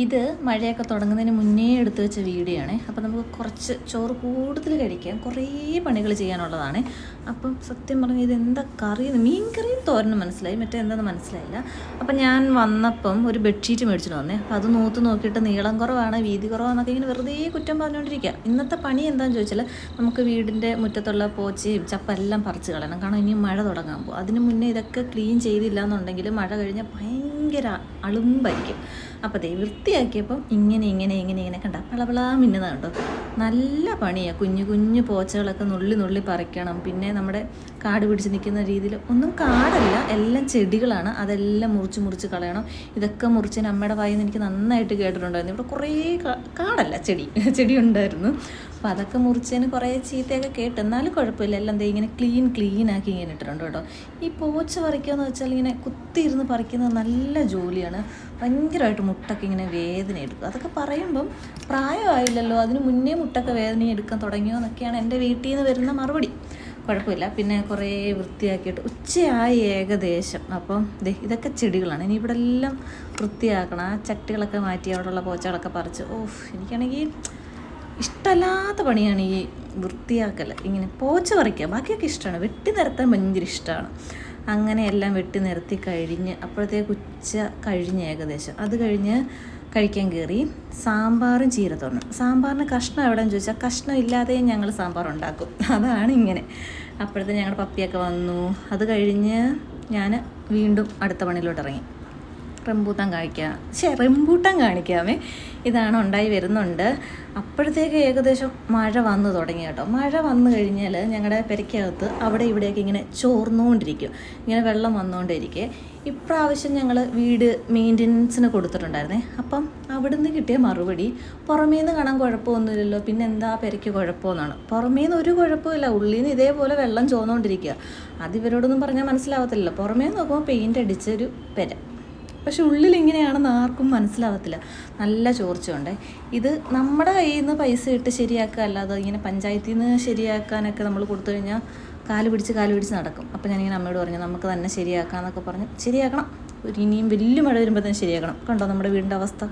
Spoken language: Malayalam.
ഇത് മഴയൊക്കെ തുടങ്ങുന്നതിന് മുന്നേ എടുത്തു വെച്ച വീഡിയോ ആണ്. അപ്പം നമുക്ക് കുറച്ച് ചോറ് കൂടുതൽ കഴിക്കാം, കുറേ പണികൾ ചെയ്യാനുള്ളതാണ്. അപ്പം സത്യം പറഞ്ഞാൽ ഇതെന്താ കറി, മീൻ കറിയും തോരനും മനസ്സിലായി, മറ്റേ എന്താണെന്ന് മനസ്സിലായില്ല. അപ്പം ഞാൻ വന്നപ്പം ഒരു ബെഡ്ഷീറ്റ് മേടിച്ചിട്ട് വന്നേ. അപ്പം അത് നോക്കിയിട്ട് നീളം കുറവാണ്, വീതി കുറവാണെന്നൊക്കെ ഇങ്ങനെ വെറുതെ കുറ്റം പറഞ്ഞുകൊണ്ടിരിക്കുക. ഇന്നത്തെ പണി എന്താണെന്ന് ചോദിച്ചാൽ നമുക്ക് വീടിൻ്റെ മുറ്റത്തുള്ള പോച്ചയും ചപ്പെല്ലാം പറിച്ച് കളയണം, കാരണം ഇനി മഴ തുടങ്ങാൻ പോകും. അതിന് മുന്നേ ഇതൊക്കെ ക്ലീൻ ചെയ്തില്ല എന്നുണ്ടെങ്കിൽ മഴ കഴിഞ്ഞാൽ ഭയങ്കര അളുമ്പായിരിക്കും. അപ്പോൾ അതേ വൃത്തിയാക്കിയപ്പം ഇങ്ങനെ കണ്ട പളപളാ മിന്നുന്നത് കണ്ടോ. നല്ല പണിയാണ്. കുഞ്ഞു പോച്ചകളൊക്കെ നുള്ളി പറിക്കണം. പിന്നെ നമ്മുടെ കാട് പിടിച്ച് നിൽക്കുന്ന രീതിയിൽ ഒന്നും കാടല്ല, എല്ലാം ചെടികളാണ്. അതെല്ലാം മുറിച്ച് കളയണം. ഇതൊക്കെ മുറിച്ചതിന് അമ്മയുടെ വായിൽ നിന്ന് എനിക്ക് നന്നായിട്ട് കേട്ടിട്ടുണ്ടായിരുന്നു. ഇവിടെ കുറേ കാടല്ല ചെടി ഉണ്ടായിരുന്നു. അപ്പോൾ അതൊക്കെ മുറിച്ചതിന് കുറേ ചീത്തയൊക്കെ കേട്ട്, എന്നാലും കുഴപ്പമില്ല. എല്ലാം ദേ ഇങ്ങനെ ക്ലീൻ ആക്കി ഇങ്ങനെ ഇട്ടിട്ടുണ്ട് കേട്ടോ. ഈ പോച്ച പറിക്കുക എന്ന് വെച്ചാൽ ഇങ്ങനെ കുത്തിയിരുന്ന് പറിക്കുന്നത് നല്ല ജോലിയാണ്. ഭയങ്കരമായിട്ട് മുട്ടൊക്കെ ഇങ്ങനെ വേദന എടുക്കും. അതൊക്കെ പറയുമ്പം പ്രായമായില്ലല്ലോ, അതിന് മുന്നേ മുട്ടൊക്കെ വേദന എടുക്കാൻ തുടങ്ങിയോ എന്നൊക്കെയാണ് എൻ്റെ വീട്ടിൽ നിന്ന് വരുന്ന മറുപടി. കുഴപ്പമില്ല. പിന്നെ കുറേ വൃത്തിയാക്കിയിട്ട് ഉച്ചയായി ഏകദേശം. അപ്പം ഇതൊക്കെ ചെടികളാണ്. ഇനി ഇവിടെ എല്ലാം വൃത്തിയാക്കണം. ആ ചട്ടികളൊക്കെ മാറ്റി അവിടെയുള്ള പോച്ചകളൊക്കെ പറിച്ച്, എനിക്കാണെങ്കിൽ ഇഷ്ടമല്ലാത്ത പണിയാണ് ഈ വൃത്തിയാക്കൽ. ഇങ്ങനെ പോച്ച പറിക്കുക, ബാക്കിയൊക്കെ ഇഷ്ടമാണ്. വെട്ടി നിരത്താൻ ഭയങ്കര ഇഷ്ടമാണ്. അങ്ങനെ എല്ലാം വെട്ടി നിരത്തി കഴിഞ്ഞ് അപ്പോഴത്തേക്ക് ഉച്ച കഴിഞ്ഞ് ഏകദേശം. അത് കഴിഞ്ഞ് കഴിക്കാൻ കയറി. സാമ്പാറും ചീരത്തോരനും. സാമ്പാറിന് കഷ്ണം എവിടെയെന്ന് ചോദിച്ചാൽ കഷ്ണം ഇല്ലാതെയും ഞങ്ങൾ സാമ്പാർ ഉണ്ടാക്കും. അതാണ് ഇങ്ങനെ. അപ്പോഴത്തെ ഞങ്ങളുടെ പപ്പിയൊക്കെ വന്നു. അത് കഴിഞ്ഞ് ഞാൻ വീണ്ടും അടുത്ത പണിയിലോട്ട് ഇറങ്ങി. റംബൂട്ടാൻ കാണിക്കാമേ. ഇതാണ് ഉണ്ടായി വരുന്നുണ്ട്. അപ്പോഴത്തേക്ക് ഏകദേശം മഴ വന്നു തുടങ്ങി കേട്ടോ. മഴ വന്നു കഴിഞ്ഞാൽ ഞങ്ങളുടെ പെരയ്ക്കകത്ത് അവിടെ ഇവിടെയൊക്കെ ഇങ്ങനെ ചോർന്നുകൊണ്ടിരിക്കും, ഇങ്ങനെ വെള്ളം വന്നുകൊണ്ടിരിക്കെ. ഇപ്രാവശ്യം ഞങ്ങൾ വീട് മെയിൻ്റനൻസിന് കൊടുത്തിട്ടുണ്ടായിരുന്നേ. അപ്പം അവിടുന്ന് കിട്ടിയ മറുപടി, പുറമേ നിന്ന് കാണാൻ കുഴപ്പമൊന്നുമില്ലല്ലോ, പിന്നെ എന്താ പെരയ്ക്ക് കുഴപ്പമെന്നാണ്. പുറമേ നിന്ന് ഒരു കുഴപ്പമില്ല, ഉള്ളിൽ നിന്ന് ഇതേപോലെ വെള്ളം ചോർന്നുകൊണ്ടിരിക്കുക. അതിവരോടൊന്നും പറഞ്ഞാൽ മനസ്സിലാവത്തില്ലല്ലോ. പുറമേ നോക്കുമ്പോൾ പെയിൻ്റ് അടിച്ചൊരു പെര, പക്ഷെ ഉള്ളിൽ ഇങ്ങനെയാണെന്ന് ആർക്കും മനസ്സിലാവത്തില്ല. നല്ല ചോർച്ചയുണ്ട്. ഇത് നമ്മുടെ കയ്യിൽ നിന്ന് പൈസ ഇട്ട് ശരിയാക്കുക, അല്ലാതെ ഇങ്ങനെ പഞ്ചായത്തിൽ നിന്ന് ശരിയാക്കാനൊക്കെ നമ്മൾ കൊടുത്തു കഴിഞ്ഞാൽ കാല് പിടിച്ച് നടക്കും. അപ്പോൾ ഞാനിങ്ങനെ അമ്മയോട് പറഞ്ഞു, നമുക്ക് തന്നെ ശരിയാക്കാമെന്നൊക്കെ പറഞ്ഞ് ശരിയാക്കണം. ഇനിയും വലിയ മഴ വരുമ്പോൾ തന്നെ ശരിയാക്കണം. കണ്ടോ നമ്മുടെ വീടിൻ്റെ അവസ്ഥ.